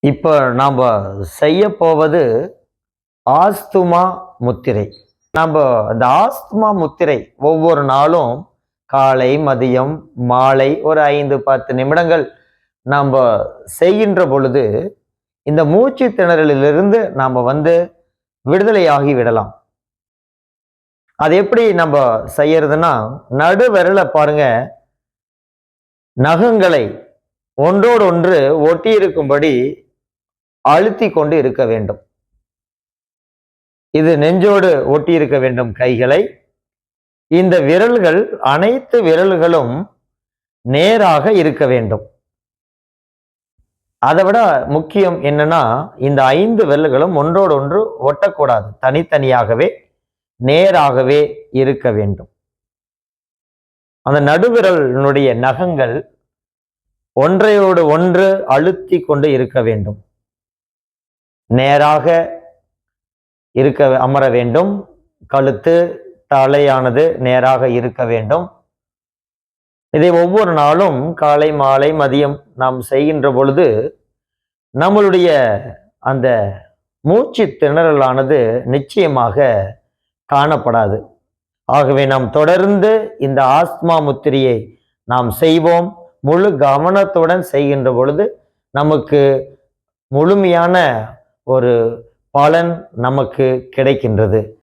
இப்போ நாம் செய்ய போவது ஆஸ்துமா முத்திரை. நம்ம அந்த ஆஸ்துமா முத்திரை ஒவ்வொரு நாளும் காலை, மதியம், மாலை ஒரு 5-10 நிமிடங்கள் நாம் செய்கின்ற பொழுது இந்த மூச்சு திணறலிலிருந்து நாம் விடுதலையாகி விடலாம். அது எப்படி நம்ம செய்யறதுன்னா, நடு விரல பாருங்க, நகங்களை ஒன்றோடு ஒன்று ஒட்டி இருக்கும்படி அழுத்தி கொண்டு இருக்க வேண்டும். இது நெஞ்சோடு ஒட்டி இருக்க வேண்டும் கைகளை. இந்த விரல்கள், அனைத்து விரல்களும் நேராக இருக்க வேண்டும். அதை விட முக்கியம் என்னன்னா, இந்த 5 விரல்களும் ஒன்றோடு ஒன்று ஒட்டக்கூடாது. தனித்தனியாகவே நேராகவே இருக்க வேண்டும். அந்த நடுவிரலினுடைய நகங்கள் ஒன்றையோடு ஒன்று அழுத்தி கொண்டு இருக்க வேண்டும். நேராக அமர வேண்டும். கழுத்து, தலையானது நேராக இருக்க வேண்டும். இதை ஒவ்வொரு நாளும் காலை, மாலை, மதியம் நாம் செய்கின்ற பொழுது நம்மளுடைய அந்த மூச்சு திணறலானது நிச்சயமாக காணப்படாது. ஆகவே நாம் தொடர்ந்து இந்த ஆஸ்துமா முத்திரையை நாம் செய்வோம். முழு கவனத்துடன் செய்கின்ற பொழுது நமக்கு முழுமையான ஒரு பலன் நமக்கு கிடைக்கின்றது.